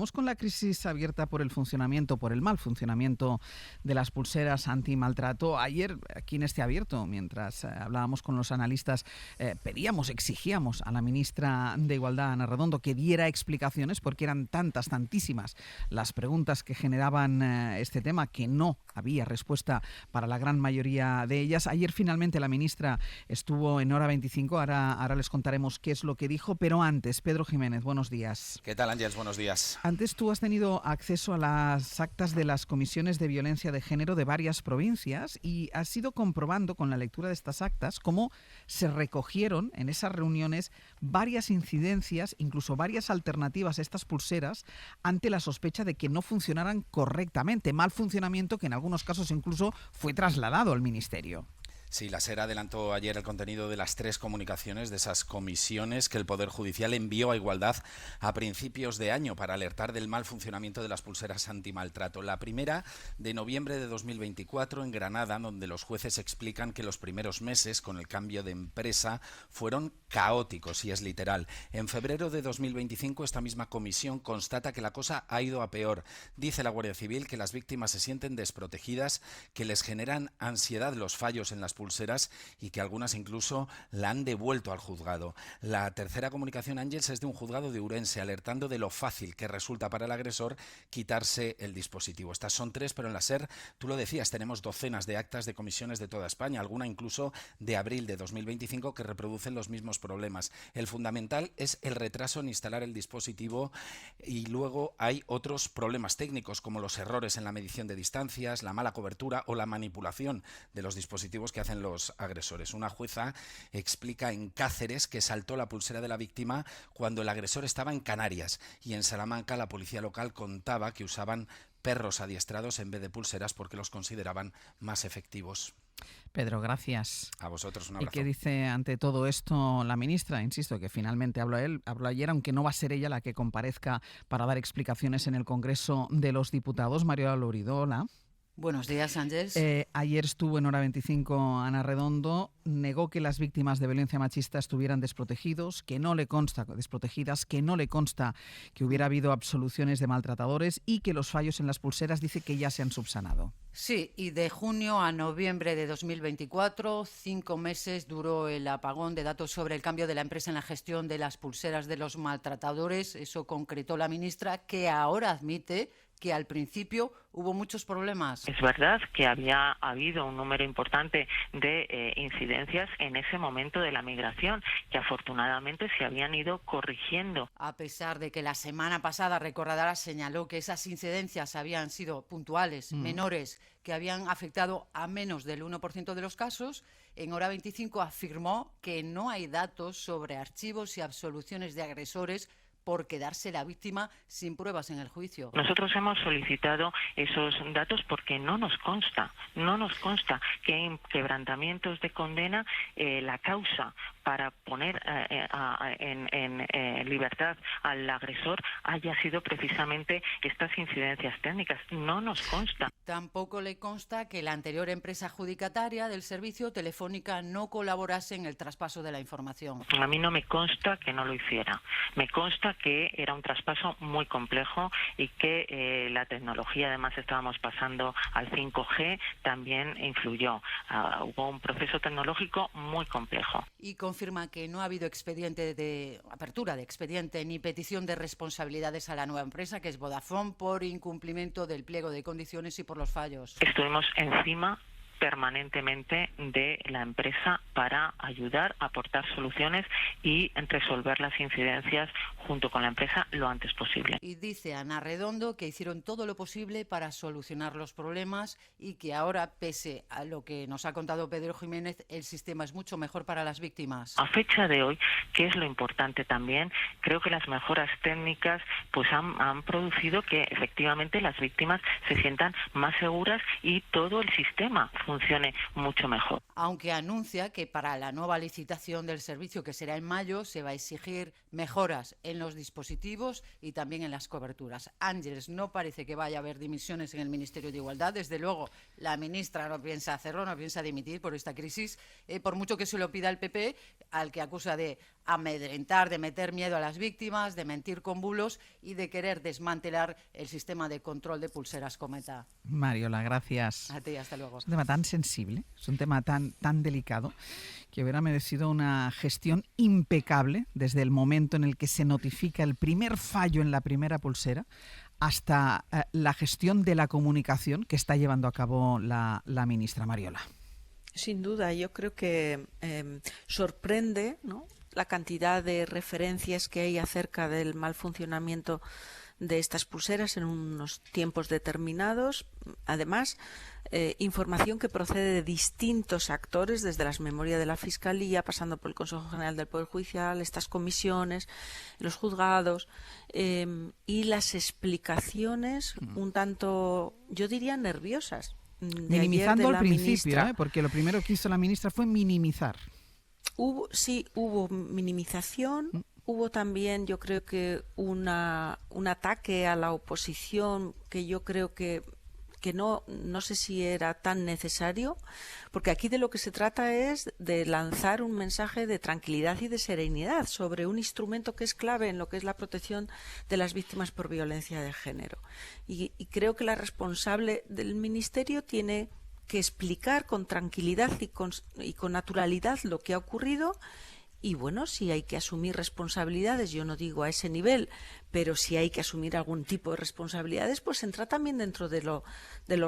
Vamos con la crisis abierta por el mal funcionamiento de las pulseras antimaltrato. Ayer, aquí en este abierto, mientras hablábamos con los analistas, exigíamos a la ministra de Igualdad, Ana Redondo, que diera explicaciones, porque eran tantísimas las preguntas que generaban este tema, que no había respuesta para la gran mayoría de ellas. Ayer finalmente la ministra estuvo en Hora 25, ahora les contaremos qué es lo que dijo, pero antes, Pedro Jiménez, buenos días. ¿Qué tal, Ángeles? Buenos días. Antes tú has tenido acceso a las actas de las comisiones de violencia de género de varias provincias y has ido comprobando con la lectura de estas actas cómo se recogieron en esas reuniones varias incidencias, incluso varias alternativas a estas pulseras ante la sospecha de que no funcionaran correctamente, mal funcionamiento que en algunos casos incluso fue trasladado al Ministerio. Sí, la SER adelantó ayer el contenido de las 3 comunicaciones de esas comisiones que el Poder Judicial envió a Igualdad a principios de año para alertar del mal funcionamiento de las pulseras antimaltrato. La primera, de noviembre de 2024, en Granada, donde los jueces explican que los primeros meses, con el cambio de empresa, fueron caóticos, y es literal. En febrero de 2025, esta misma comisión constata que la cosa ha ido a peor. Dice la Guardia Civil que las víctimas se sienten desprotegidas, que les generan ansiedad los fallos en las pulseras y que algunas incluso la han devuelto al juzgado. La tercera comunicación, Ángeles, es de un juzgado de Ourense, alertando de lo fácil que resulta para el agresor quitarse el dispositivo. Estas son 3, pero en la SER, tú lo decías, tenemos docenas de actas de comisiones de toda España, alguna incluso de abril de 2025 que reproducen los mismos problemas. El fundamental es el retraso en instalar el dispositivo y luego hay otros problemas técnicos como los errores en la medición de distancias, la mala cobertura o la manipulación de los dispositivos que hacen los agresores. Una jueza explica en Cáceres que saltó la pulsera de la víctima cuando el agresor estaba en Canarias, y en Salamanca la policía local contaba que usaban perros adiestrados en vez de pulseras porque los consideraban más efectivos. Pedro, gracias. A vosotros, un abrazo. ¿Y qué dice ante todo esto la ministra? Insisto, que finalmente habló ayer, aunque no va a ser ella la que comparezca para dar explicaciones en el Congreso de los Diputados. Mariola Lourido, hola. Buenos días, Ángeles. Ayer estuvo en Hora 25 Ana Redondo, negó que las víctimas de violencia machista estuvieran desprotegidas, que no le consta que hubiera habido absoluciones de maltratadores y que los fallos en las pulseras dice que ya se han subsanado. Sí, y de junio a noviembre de 2024, 5 meses duró el apagón de datos sobre el cambio de la empresa en la gestión de las pulseras de los maltratadores. Eso concretó la ministra, que ahora admite que al principio hubo muchos problemas. Es verdad que había habido un número importante de incidencias en ese momento de la migración, que afortunadamente se habían ido corrigiendo. A pesar de que la semana pasada, recordará, señaló que esas incidencias habían sido puntuales, menores, que habían afectado a menos del 1% de los casos, en Hora 25 afirmó que no hay datos sobre archivos y absoluciones de agresores por quedarse la víctima sin pruebas en el juicio. Nosotros hemos solicitado esos datos porque no nos consta que en quebrantamientos de condena la causa para poner en libertad al agresor haya sido precisamente estas incidencias técnicas. No nos consta. Tampoco le consta que la anterior empresa adjudicataria del servicio, Telefónica, no colaborase en el traspaso de la información. A mí no me consta que no lo hiciera. Me consta que era un traspaso muy complejo y que la tecnología, además estábamos pasando al 5G, también influyó. Hubo un proceso tecnológico muy complejo. Y confirma que no ha habido apertura de expediente ni petición de responsabilidades a la nueva empresa, que es Vodafone, por incumplimiento del pliego de condiciones y por los fallos. Estuvimos encima permanentemente de la empresa para ayudar, aportar soluciones y resolver las incidencias junto con la empresa lo antes posible. Y dice Ana Redondo que hicieron todo lo posible para solucionar los problemas y que ahora, pese a lo que nos ha contado Pedro Jiménez, el sistema es mucho mejor para las víctimas. A fecha de hoy, que es lo importante también, creo que las mejoras técnicas pues han producido que efectivamente las víctimas se sientan más seguras y todo el sistema funcione mucho mejor. Aunque anuncia que para la nueva licitación del servicio, que será en mayo, se va a exigir mejoras en los dispositivos y también en las coberturas. Ángeles, no parece que vaya a haber dimisiones en el Ministerio de Igualdad. Desde luego, la ministra no piensa hacerlo, no piensa dimitir por esta crisis, por mucho que se lo pida el PP, al que acusa de amedrentar, de meter miedo a las víctimas, de mentir con bulos y de querer desmantelar el sistema de control de pulseras Cometa. Mariola, gracias. A ti, hasta luego. Es un tema tan sensible, es un tema tan delicado, que hubiera merecido una gestión impecable desde el momento en el que se notifica el primer fallo en la primera pulsera hasta la gestión de la comunicación que está llevando a cabo la ministra Mariola. Sin duda, yo creo que sorprende, ¿no?, la cantidad de referencias que hay acerca del mal funcionamiento de estas pulseras en unos tiempos determinados. Además, información que procede de distintos actores, desde las memorias de la Fiscalía, pasando por el Consejo General del Poder Judicial, estas comisiones, los juzgados, y las explicaciones un tanto, yo diría, nerviosas. Minimizando al principio, ministra. porque lo primero que hizo la ministra fue minimizar. Hubo minimización, hubo también, yo creo que un ataque a la oposición que yo creo que no sé si era tan necesario, porque aquí de lo que se trata es de lanzar un mensaje de tranquilidad y de serenidad sobre un instrumento que es clave en lo que es la protección de las víctimas por violencia de género. Y creo que la responsable del Ministerio tiene que explicar con tranquilidad y con naturalidad lo que ha ocurrido. Y bueno, si hay que asumir responsabilidades, yo no digo a ese nivel, pero si hay que asumir algún tipo de responsabilidades, pues entra también dentro de lo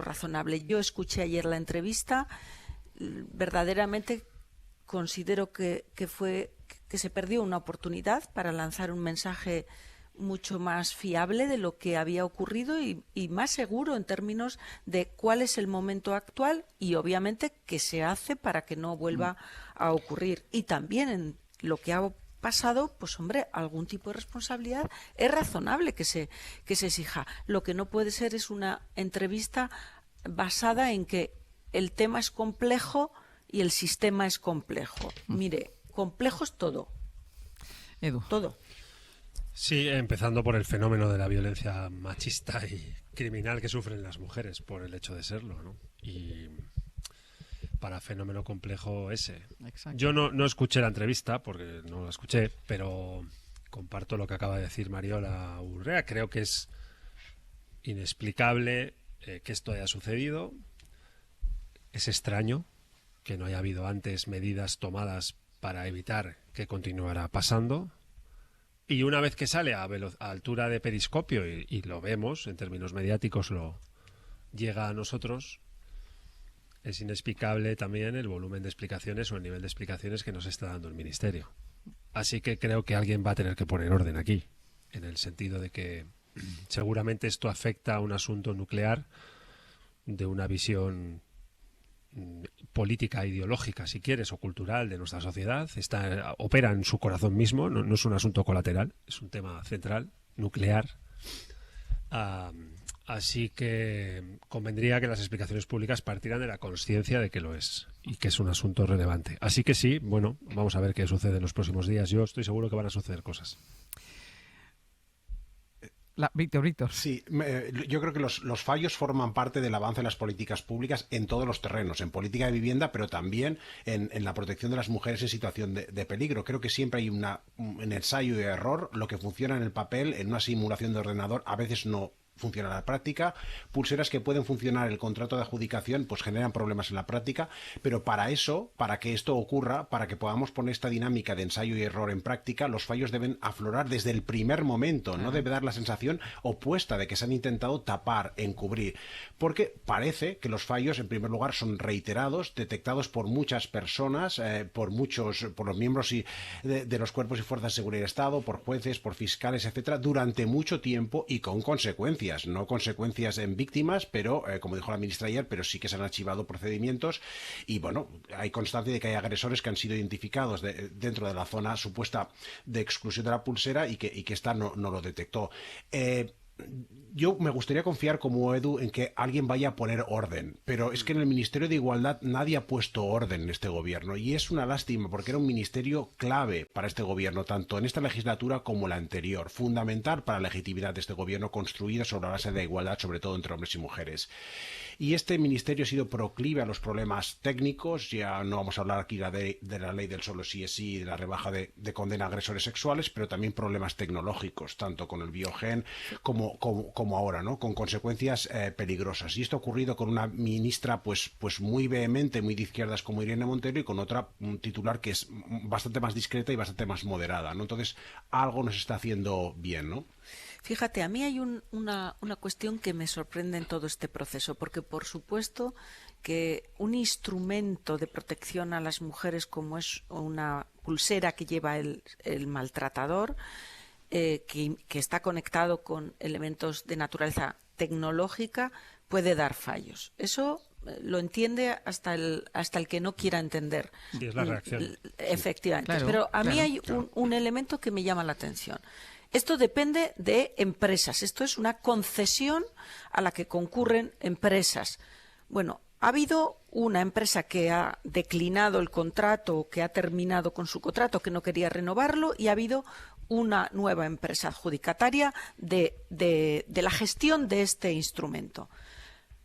razonable. Yo escuché ayer la entrevista, verdaderamente considero que se perdió una oportunidad para lanzar un mensaje mucho más fiable de lo que había ocurrido y más seguro en términos de cuál es el momento actual y obviamente qué se hace para que no vuelva a ocurrir. Y también en lo que ha pasado, pues hombre, algún tipo de responsabilidad es razonable que se exija. Lo que no puede ser es una entrevista basada en que el tema es complejo y el sistema es complejo. Mire, complejo es todo. Edu. Todo. Sí, empezando por el fenómeno de la violencia machista y criminal que sufren las mujeres por el hecho de serlo, ¿no? Y para fenómeno complejo ese. Exacto. Yo no escuché la entrevista, porque no la escuché, pero comparto lo que acaba de decir Mariola Urrea. Creo que es inexplicable que esto haya sucedido. Es extraño que no haya habido antes medidas tomadas para evitar que continuara pasando. Y una vez que sale a altura de periscopio y lo vemos, en términos mediáticos lo llega a nosotros, es inexplicable también el volumen de explicaciones o el nivel de explicaciones que nos está dando el Ministerio. Así que creo que alguien va a tener que poner orden aquí, en el sentido de que seguramente esto afecta a un asunto nuclear de una visión política, ideológica, si quieres, o cultural de nuestra sociedad. Opera en su corazón mismo, no es un asunto colateral, es un tema central, nuclear. Así que convendría que las explicaciones públicas partieran de la consciencia de que lo es y que es un asunto relevante. Así que sí, bueno, vamos a ver qué sucede en los próximos días. Yo estoy seguro que van a suceder cosas. Víctor. Sí, yo creo que los fallos forman parte del avance de las políticas públicas en todos los terrenos, en política de vivienda, pero también en la protección de las mujeres en situación de peligro. Creo que siempre hay un ensayo y error. Lo que funciona en el papel, en una simulación de ordenador, a veces no funciona en la práctica. Pulseras que pueden funcionar en el contrato de adjudicación pues generan problemas en la práctica, pero para que esto ocurra, para que podamos poner esta dinámica de ensayo y error en práctica, los fallos deben aflorar desde el primer momento. No debe dar la sensación opuesta de que se han intentado tapar, encubrir, porque parece que los fallos en primer lugar son reiterados, detectados por muchas personas, por los miembros de los cuerpos y fuerzas de seguridad del Estado, por jueces, por fiscales, etcétera, durante mucho tiempo y con consecuencias. No consecuencias en víctimas, pero como dijo la ministra ayer, pero sí que se han archivado procedimientos y bueno, hay constancia de que hay agresores que han sido identificados dentro de la zona supuesta de exclusión de la pulsera y que esta no lo detectó. Yo me gustaría confiar como Edu en que alguien vaya a poner orden, pero es que en el Ministerio de Igualdad nadie ha puesto orden en este gobierno y es una lástima porque era un ministerio clave para este gobierno, tanto en esta legislatura como la anterior, fundamental para la legitimidad de este gobierno construido sobre la base de igualdad, sobre todo entre hombres y mujeres. Y este ministerio ha sido proclive a los problemas técnicos, ya no vamos a hablar aquí de la ley del solo sí es sí, de la rebaja de condena a agresores sexuales, pero también problemas tecnológicos, tanto con el biogen como ahora, ¿no? Con consecuencias peligrosas. Y esto ha ocurrido con una ministra pues muy vehemente, muy de izquierdas como Irene Montero y con otra un titular que es bastante más discreta y bastante más moderada, ¿no? Entonces algo nos está haciendo bien, ¿no? Fíjate, a mí hay una cuestión que me sorprende en todo este proceso, porque por supuesto que un instrumento de protección a las mujeres como es una pulsera que lleva el maltratador, que está conectado con elementos de naturaleza tecnológica, puede dar fallos. Eso lo entiende hasta el que no quiera entender. Sí, es la reacción. Efectivamente. Claro, pero a mí hay claro. un elemento que me llama la atención. Esto depende de empresas. Esto es una concesión a la que concurren empresas. Bueno, ha habido una empresa que ha declinado el contrato o que ha terminado con su contrato, que no quería renovarlo, y ha habido una nueva empresa adjudicataria de la gestión de este instrumento.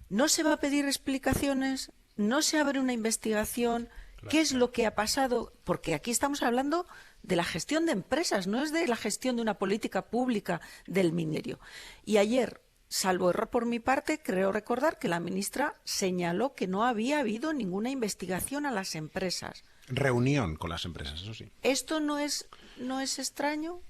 No se va a pedir explicaciones, no se abre una investigación. Claro. ¿Qué es lo que ha pasado? Porque aquí estamos hablando de la gestión de empresas, no es de la gestión de una política pública del ministerio. Y ayer, salvo error por mi parte, creo recordar que la ministra señaló que no había habido ninguna investigación a las empresas. Reunión con las empresas, eso sí. ¿Esto no es extraño?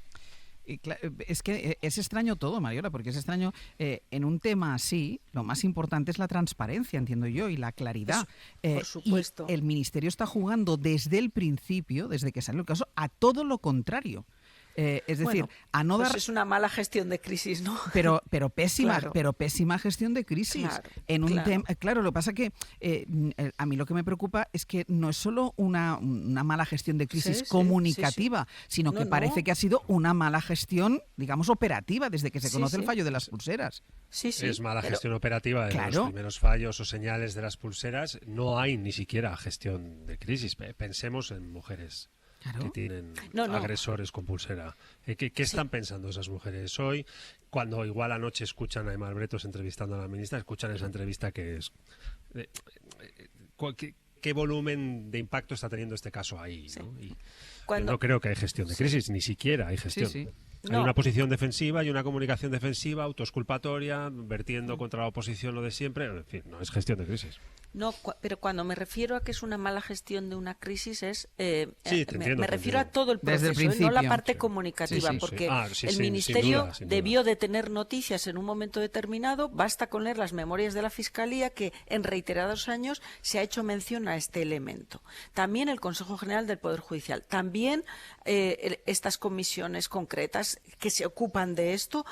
Es que es extraño todo, Mariola, porque es extraño en un tema así. Lo más importante es la transparencia, entiendo yo, y la claridad. Por supuesto. Y el Ministerio está jugando desde el principio, desde que salió el caso, a todo lo contrario. Es decir, bueno, a no pues dar... es una mala gestión de crisis, ¿no? Pero pésima, claro. Pero pésima gestión de crisis. Claro, en un claro. Claro, lo que pasa que a mí lo que me preocupa es que no es solo una mala gestión de crisis comunicativa, sino que parece que ha sido una mala gestión, digamos, operativa, desde que se conoce el fallo de las pulseras. Sí, es mala gestión operativa de claro. Los primeros fallos o señales de las pulseras. No hay ni siquiera gestión de crisis. Pensemos en mujeres. Claro. Que tienen agresores con pulsera. ¿Qué están pensando esas mujeres hoy? Cuando igual anoche escuchan a Emma Bretos entrevistando a la ministra, escuchan esa entrevista que es... ¿Qué volumen de impacto está teniendo este caso ahí? Sí. ¿No? Y no creo que hay gestión de crisis, ni siquiera hay gestión. Sí. Hay una posición defensiva y una comunicación defensiva, autoexculpatoria, vertiendo contra la oposición lo de siempre. En fin, no es gestión de crisis. No, pero cuando me refiero a que es una mala gestión de una crisis es... me refiero a todo el proceso, no la parte comunicativa, porque el Ministerio sin duda. Debió de tener noticias en un momento determinado. Basta con leer las memorias de la Fiscalía que en reiterados años se ha hecho mención a este elemento. También el Consejo General del Poder Judicial. También estas comisiones concretas que se ocupan de esto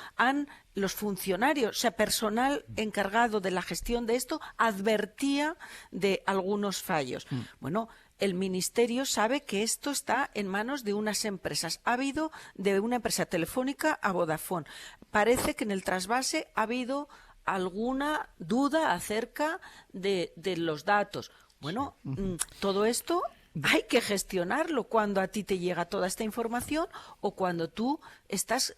los funcionarios, o sea, personal encargado de la gestión de esto, advertía de algunos fallos. Bueno, el Ministerio sabe que esto está en manos de unas empresas. Ha habido de una empresa telefónica a Vodafone. Parece que en el trasvase ha habido alguna duda acerca de los datos. Bueno, todo esto... hay que gestionarlo cuando a ti te llega toda esta información o cuando tú estás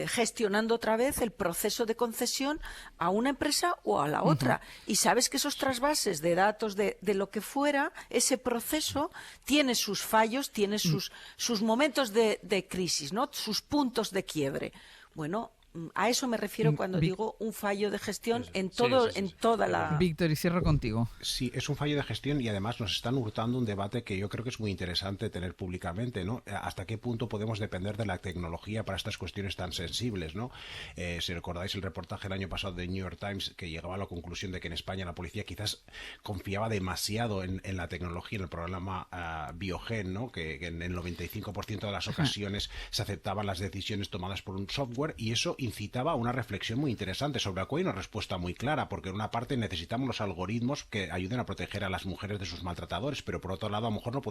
gestionando otra vez el proceso de concesión a una empresa o a la otra. Y sabes que esos trasvases de datos, de lo que fuera, ese proceso tiene sus fallos, tiene sus momentos de crisis, ¿no? Sus puntos de quiebre. Bueno, a eso me refiero cuando digo un fallo de gestión en toda la... Víctor, y cierro contigo. Sí, es un fallo de gestión y además nos están hurtando un debate que yo creo que es muy interesante tener públicamente, ¿no? ¿Hasta qué punto podemos depender de la tecnología para estas cuestiones tan sensibles, ¿no? Si recordáis el reportaje el año pasado de New York Times que llegaba a la conclusión de que en España la policía quizás confiaba demasiado en la tecnología, en el programa Biogen, ¿no? Que en el 95% de las ocasiones se aceptaban las decisiones tomadas por un software y eso incitaba a una reflexión muy interesante sobre la cual hay una respuesta muy clara, porque en una parte necesitamos los algoritmos que ayuden a proteger a las mujeres de sus maltratadores, pero por otro lado a lo mejor no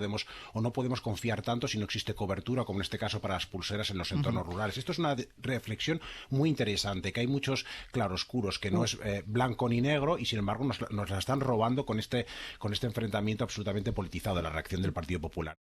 podemos confiar tanto si no existe cobertura, como en este caso para las pulseras en los entornos rurales. Esto es una reflexión muy interesante, que hay muchos claroscuros, que no es blanco ni negro, y sin embargo nos la están robando con este enfrentamiento absolutamente politizado de la reacción del Partido Popular.